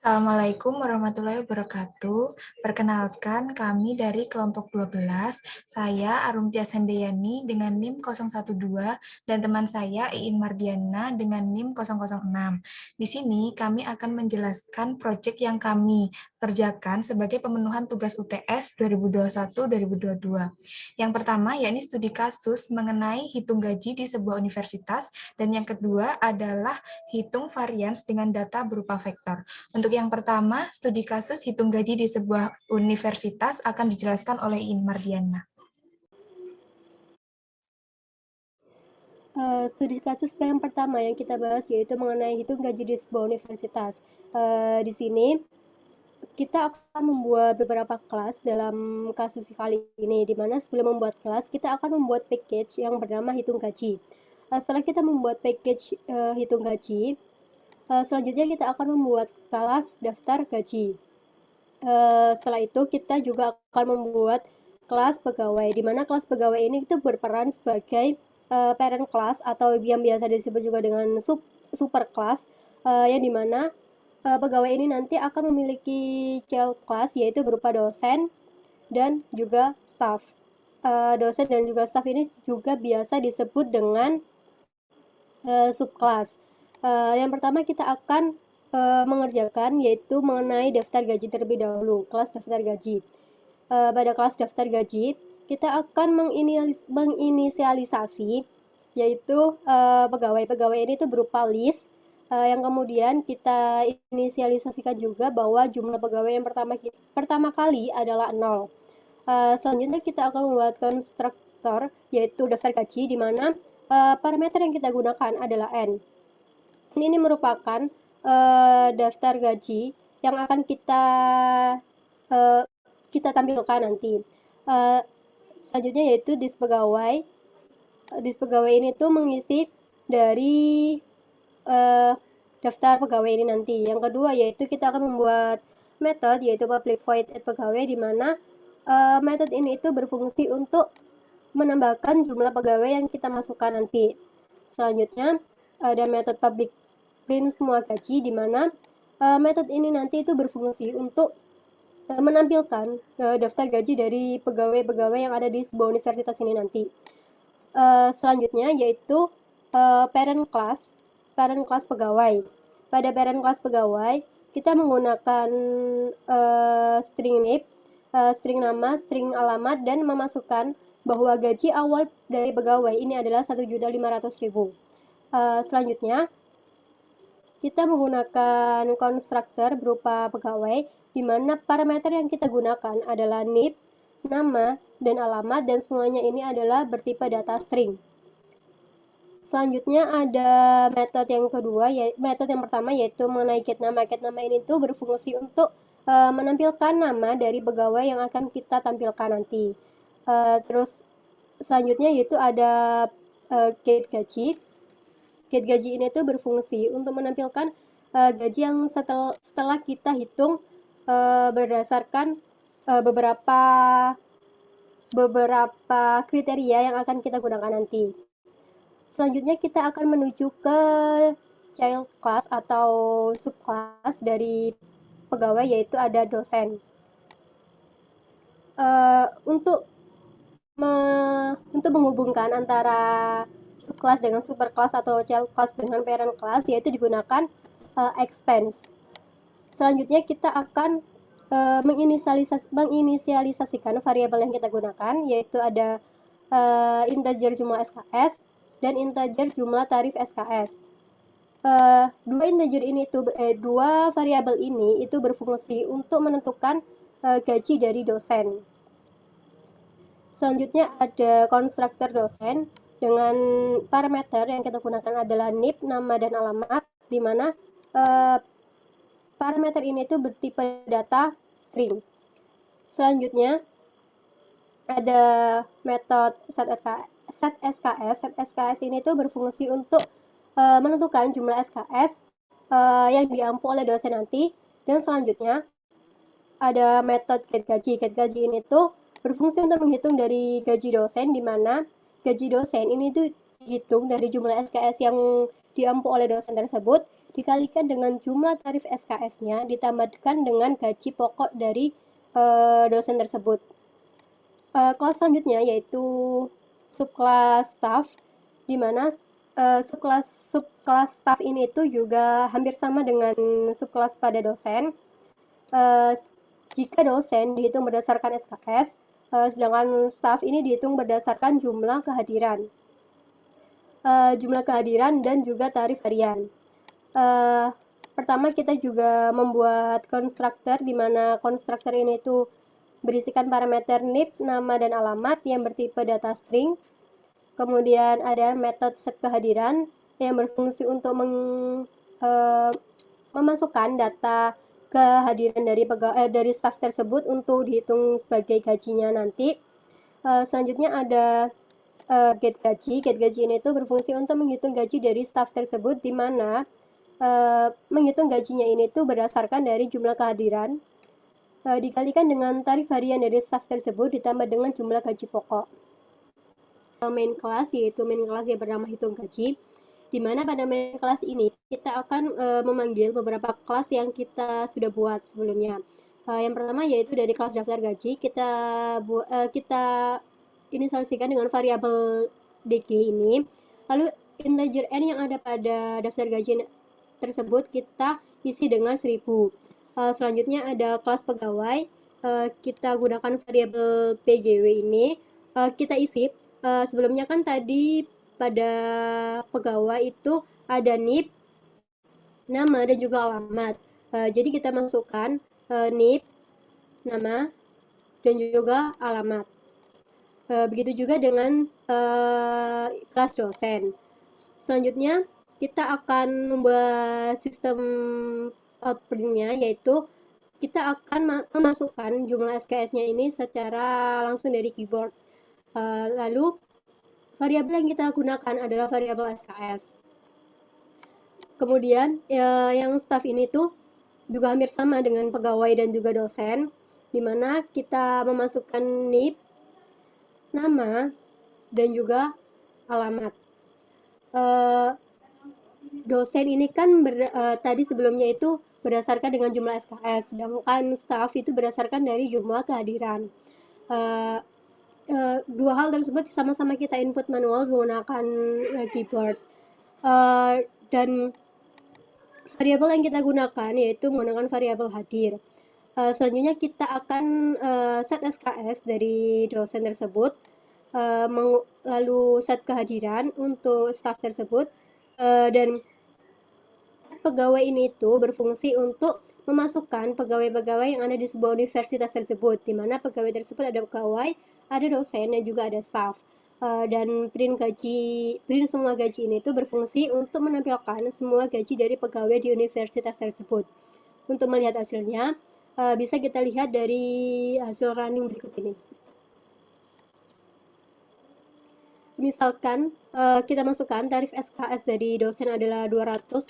Assalamualaikum warahmatullahi wabarakatuh. Perkenalkan, kami dari kelompok 12. Saya Arumtia Sandeyani dengan NIM 012 dan teman saya Iin Mardiana dengan NIM 006. Di sini kami akan menjelaskan proyek yang kami kerjakan sebagai pemenuhan tugas UTS 2021-2022. Yang pertama yakni studi kasus mengenai hitung gaji di sebuah universitas, dan yang kedua adalah hitung varians dengan data berupa vektor. Untuk yang pertama, studi kasus hitung gaji di sebuah universitas akan dijelaskan oleh In Mardiana. Studi kasus yang pertama yang kita bahas yaitu mengenai hitung gaji di sebuah universitas. Di sini kita akan membuat beberapa kelas dalam kasus kali ini, di mana sebelum membuat kelas kita akan membuat package yang bernama hitung gaji. Setelah kita membuat package hitung gaji, selanjutnya kita akan membuat kelas daftar gaji. Setelah itu kita juga akan membuat kelas pegawai, di mana kelas pegawai ini itu berperan sebagai parent class atau yang biasa disebut juga dengan super class, yang dimana pegawai ini nanti akan memiliki child class yaitu berupa dosen dan juga staff. Dosen dan juga staff ini juga biasa disebut dengan subclass. Yang pertama kita akan mengerjakan yaitu mengenai daftar gaji terlebih dahulu, kelas daftar gaji. Pada kelas daftar gaji, kita akan menginisialisasi yaitu pegawai-pegawai ini itu berupa list, yang kemudian kita inisialisasikan juga bahwa jumlah pegawai yang pertama kali adalah 0. Selanjutnya kita akan membuat konstruktor yaitu daftar gaji, di mana parameter yang kita gunakan adalah N. Ini merupakan daftar gaji yang akan kita tampilkan nanti. Selanjutnya yaitu dis pegawai. Dis pegawai ini tuh mengisi dari daftar pegawai ini nanti. Yang kedua yaitu kita akan membuat metode yaitu public void add pegawai, di mana metode ini itu berfungsi untuk menambahkan jumlah pegawai yang kita masukkan nanti. Selanjutnya ada metode public print semua gaji, di mana metode ini nanti itu berfungsi untuk menampilkan daftar gaji dari pegawai-pegawai yang ada di sebuah universitas ini nanti. Selanjutnya yaitu parent class pegawai. Pada parent class pegawai kita menggunakan string name, string nama, string alamat, dan memasukkan bahwa gaji awal dari pegawai ini adalah 1.500.000. Selanjutnya kita menggunakan konstruktor berupa pegawai, di mana parameter yang kita gunakan adalah NIP, nama, dan alamat, dan semuanya ini adalah bertipe data string. Selanjutnya ada metode yang kedua, metode yang pertama yaitu mengenai get nama. Get nama ini tuh berfungsi untuk menampilkan nama dari pegawai yang akan kita tampilkan nanti. Terus selanjutnya yaitu ada get gaji. Get gaji ini tuh berfungsi untuk menampilkan gaji yang setelah kita hitung berdasarkan beberapa kriteria yang akan kita gunakan nanti. Selanjutnya kita akan menuju ke child class atau subclass dari pegawai, yaitu ada dosen. Untuk menghubungkan antara subclass dengan superclass atau child class dengan parent class, yaitu digunakan extends. Selanjutnya kita akan menginisialisasikan variabel yang kita gunakan, yaitu ada integer jumlah SKS dan integer jumlah tarif SKS. Dua variabel ini itu berfungsi untuk menentukan gaji dari dosen. Selanjutnya ada konstruktor dosen dengan parameter yang kita gunakan adalah NIP, nama, dan alamat, di mana parameter ini itu bertipe data string. Selanjutnya ada metode set SKS. Set SKS ini tuh berfungsi untuk menentukan jumlah SKS yang diampu oleh dosen nanti. Dan selanjutnya ada metode get gaji. Get gaji ini tuh berfungsi untuk menghitung dari gaji dosen, di mana gaji dosen ini tuh dihitung dari jumlah SKS yang diampu oleh dosen tersebut, dikalikan dengan jumlah tarif SKS-nya ditambahkan dengan gaji pokok dari dosen tersebut. Kelas selanjutnya yaitu subkelas staff, di mana subkelas staff ini itu juga hampir sama dengan subkelas pada dosen. Jika dosen dihitung berdasarkan SKS, sedangkan staff ini dihitung berdasarkan jumlah kehadiran. Jumlah kehadiran dan juga tarif harian. Pertama kita juga membuat konstruktor, di mana konstruktor ini itu berisikan parameter NIP, nama dan alamat yang bertipe data string. Kemudian ada metode set kehadiran yang berfungsi untuk memasukkan data kehadiran dari staff tersebut untuk dihitung sebagai gajinya nanti. Selanjutnya ada get gaji. Get gaji ini itu berfungsi untuk menghitung gaji dari staff tersebut, di mana menghitung gajinya ini itu berdasarkan dari jumlah kehadiran dikalikan dengan tarif harian dari staff tersebut ditambah dengan jumlah gaji pokok. Main class yaitu main class yang bernama hitung gaji, di mana pada main class ini kita akan memanggil beberapa kelas yang kita sudah buat sebelumnya. Yang pertama yaitu dari kelas daftar gaji, kita inisialisikan dengan variabel DG ini. Lalu integer N yang ada pada daftar gaji tersebut kita isi dengan 1000. Selanjutnya ada kelas pegawai, kita gunakan variabel PGW ini, kita isi, sebelumnya kan tadi pada pegawai itu ada NIP, nama dan juga alamat. Jadi kita masukkan NIP, nama, dan juga alamat. Begitu juga dengan kelas dosen. Selanjutnya kita akan membuat sistem outputnya, yaitu kita akan memasukkan jumlah SKS-nya ini secara langsung dari keyboard. Lalu variabel yang kita gunakan adalah variabel SKS. Kemudian yang staff ini tuh juga hampir sama dengan pegawai dan juga dosen, di mana kita memasukkan NIP, nama, dan juga alamat. Dosen ini kan tadi sebelumnya itu berdasarkan dengan jumlah SKS, sedangkan staff itu berdasarkan dari jumlah kehadiran. Dua hal tersebut sama-sama kita input manual menggunakan keyboard. Dan variabel yang kita gunakan yaitu menggunakan variabel hadir. Selanjutnya kita akan set SKS dari dosen tersebut, lalu set kehadiran untuk staff tersebut, dan pegawai ini itu berfungsi untuk memasukkan pegawai-pegawai yang ada di sebuah universitas tersebut, di mana pegawai tersebut ada pegawai, ada dosen, dan juga ada staff. Dan print semua gaji ini itu berfungsi untuk menampilkan semua gaji dari pegawai di universitas tersebut. Untuk melihat hasilnya, bisa kita lihat dari hasil running berikut ini. Misalkan kita masukkan tarif SKS dari dosen adalah 250.000,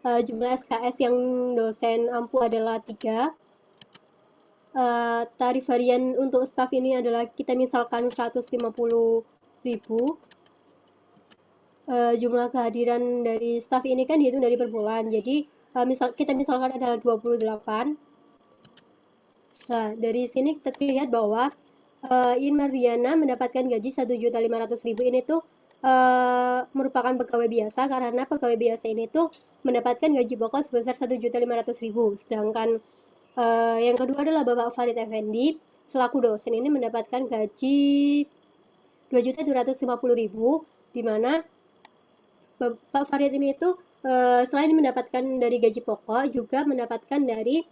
jumlah SKS yang dosen ampu adalah 3, tarif harian untuk staff ini adalah kita misalkan 150.000, jumlah kehadiran dari staff ini kan dihitung dari per bulan, jadi kita misalkan adalah 28. Nah, dari sini kita lihat bahwa In Mardiana mendapatkan gaji 1.500.000 ini tuh merupakan pegawai biasa, karena pegawai biasa ini tuh mendapatkan gaji pokok sebesar 1.500.000. Sedangkan yang kedua adalah Bapak Farid Effendi selaku dosen ini mendapatkan gaji 2.250.000, di mana Bapak Farid ini tuh selain mendapatkan dari gaji pokok juga mendapatkan dari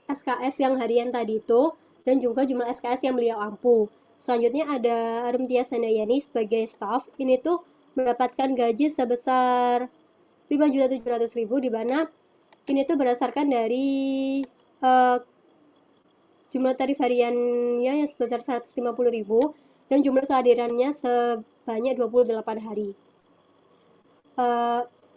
SKS yang harian tadi itu, dan juga jumlah SKS yang beliau ampu. Selanjutnya ada Arumtia Sandayani sebagai staff, ini tuh mendapatkan gaji sebesar 5.700.000, di mana ini tuh berdasarkan dari jumlah tarif hariannya yang sebesar 150.000 dan jumlah kehadirannya sebanyak 28 hari.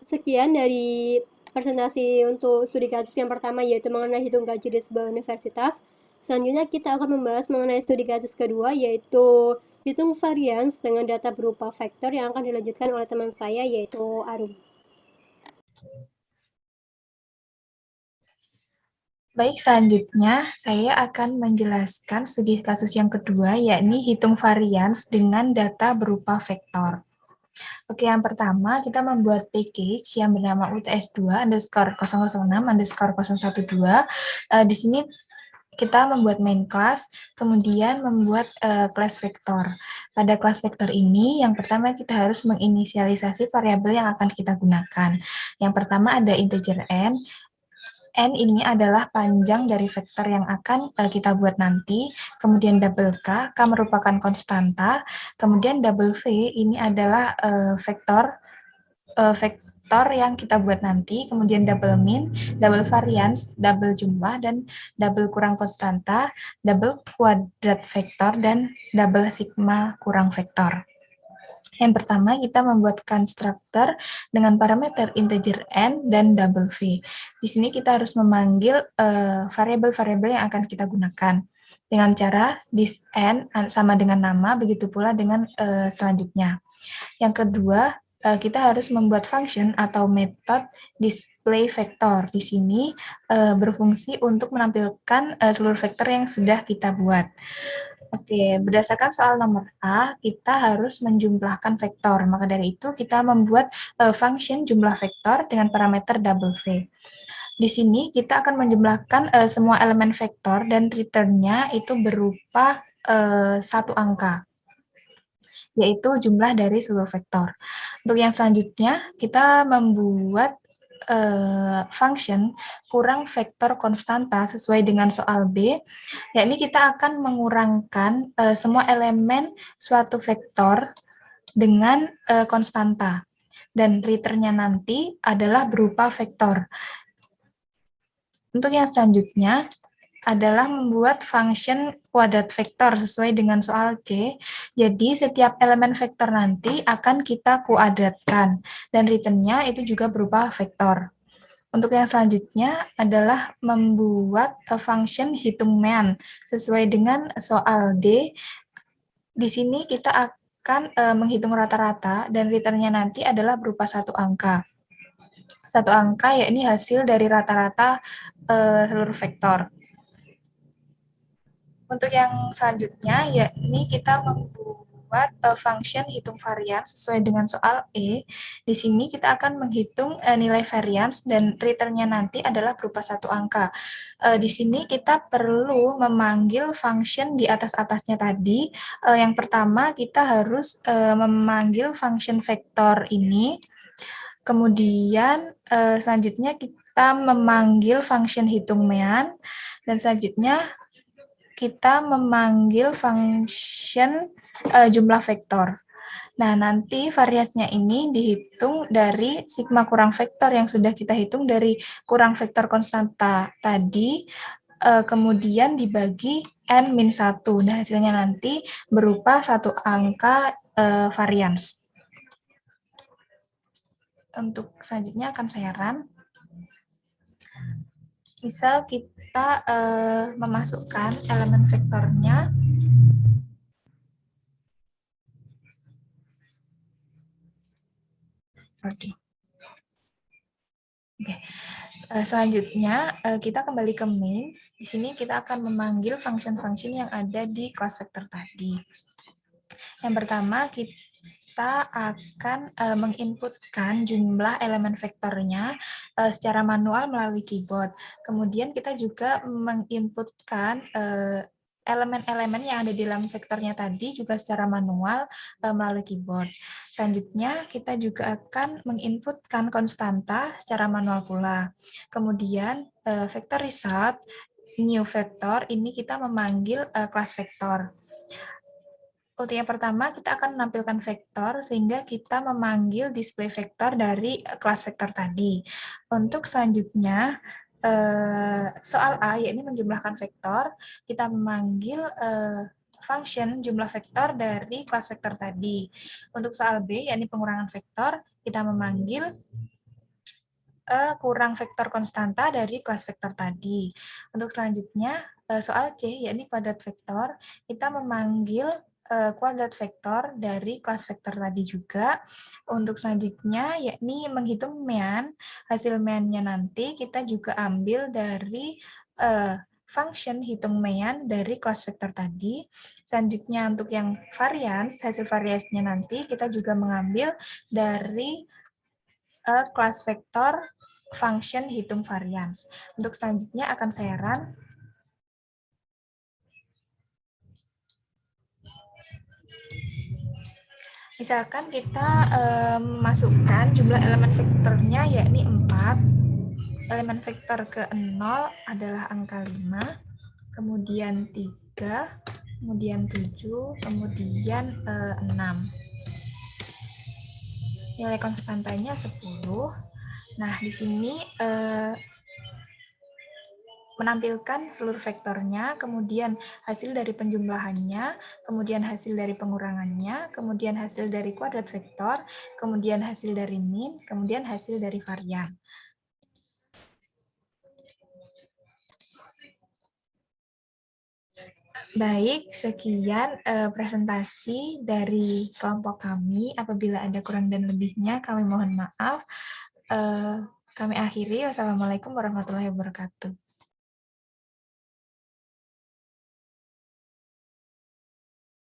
Sekian dari presentasi untuk studi kasus yang pertama, yaitu mengenai hitung gaji di sebuah universitas. Selanjutnya kita akan membahas mengenai studi kasus kedua, yaitu hitung varians dengan data berupa vektor yang akan dilanjutkan oleh teman saya, yaitu Arum. Baik, selanjutnya saya akan menjelaskan studi kasus yang kedua, yakni hitung varians dengan data berupa vektor. Oke, yang pertama kita membuat package yang bernama UTS2 underscore 006 underscore 012. Di sini kita membuat main class, kemudian membuat class vektor. Pada class vektor ini, yang pertama kita harus menginisialisasi variabel yang akan kita gunakan. Yang pertama ada integer n. N ini adalah panjang dari vektor yang akan kita buat nanti, kemudian double K merupakan konstanta, kemudian double V ini adalah vektor yang kita buat nanti, kemudian double min, double variance, double jumlah, dan double kurang konstanta, double kuadrat vektor, dan double sigma kurang vektor. Yang pertama, kita membuat constructor dengan parameter integer n dan double v. Di sini kita harus memanggil variabel-variabel yang akan kita gunakan. Dengan cara this n sama dengan nama, begitu pula dengan selanjutnya. Yang kedua, kita harus membuat function atau metode display vector. Di sini berfungsi untuk menampilkan seluruh vektor yang sudah kita buat. Oke, berdasarkan soal nomor A, kita harus menjumlahkan vektor. Maka dari itu, kita membuat function jumlah vektor dengan parameter double V. Di sini, kita akan menjumlahkan semua elemen vektor dan return-nya itu berupa satu angka, yaitu jumlah dari seluruh vektor. Untuk yang selanjutnya, kita membuat function kurang vektor konstanta sesuai dengan soal B, yakni kita akan mengurangkan semua elemen suatu vektor dengan konstanta, dan return-nya nanti adalah berupa vektor. Untuk yang selanjutnya adalah membuat function kuadrat vektor sesuai dengan soal C. Jadi setiap elemen vektor nanti akan kita kuadratkan, dan return-nya itu juga berupa vektor. Untuk yang selanjutnya adalah membuat function hitung mean sesuai dengan soal D. Di sini kita akan menghitung rata-rata, dan return-nya nanti adalah berupa satu angka. Satu angka yakni hasil dari rata-rata seluruh vektor. Untuk yang selanjutnya, yakni kita membuat function hitung varians sesuai dengan soal E. Di sini kita akan menghitung nilai varians, dan return-nya nanti adalah berupa satu angka. Di sini kita perlu memanggil function di atas-atasnya tadi. Yang pertama, kita harus memanggil function vektor ini. Kemudian selanjutnya kita memanggil function hitung mean, dan selanjutnya kita memanggil function jumlah vektor. Nah, nanti variasinya ini dihitung dari sigma kurang vektor yang sudah kita hitung dari kurang vektor konstanta tadi, kemudian dibagi n-1. Nah, hasilnya nanti berupa satu angka varians. Untuk selanjutnya akan saya run. Misal kita memasukkan elemen vektornya. Oke. Selanjutnya kita kembali ke main. Di sini kita akan memanggil function-function yang ada di kelas vektor tadi. Yang pertama, kita akan menginputkan jumlah elemen vektornya secara manual melalui keyboard. Kemudian kita juga menginputkan elemen-elemen yang ada di dalam vektornya tadi juga secara manual melalui keyboard. Selanjutnya, kita juga akan menginputkan konstanta secara manual pula. Kemudian, vektor result, new vector, ini kita memanggil kelas vektor. Untuk yang pertama, kita akan menampilkan vektor sehingga kita memanggil display vektor dari kelas vektor tadi. Untuk selanjutnya, soal A, yakni menjumlahkan vektor, kita memanggil function jumlah vektor dari kelas vektor tadi. Untuk soal B, yakni pengurangan vektor, kita memanggil kurang vektor konstanta dari kelas vektor tadi. Untuk selanjutnya, soal C, yakni kuadrat vektor, kita memanggil kuadrat vektor dari kelas vektor tadi juga. Untuk selanjutnya, yakni menghitung mean. Hasil mean-nya nanti kita juga ambil dari function hitung mean dari kelas vektor tadi. Selanjutnya untuk yang varians, hasil variasinya nanti kita juga mengambil dari kelas vektor function hitung varians. Untuk selanjutnya akan saya run. Misalkan kita masukkan jumlah elemen vektornya yakni 4. Elemen vektor ke 0 adalah angka 5, kemudian 3, kemudian 7, kemudian 6. Nilai konstantanya 10. Nah, di sini menampilkan seluruh vektornya, kemudian hasil dari penjumlahannya, kemudian hasil dari pengurangannya, kemudian hasil dari kuadrat vektor, kemudian hasil dari min, kemudian hasil dari varian. Baik, sekian presentasi dari kelompok kami. Apabila ada kurang dan lebihnya, kami mohon maaf. Kami akhiri. Wassalamualaikum warahmatullahi wabarakatuh.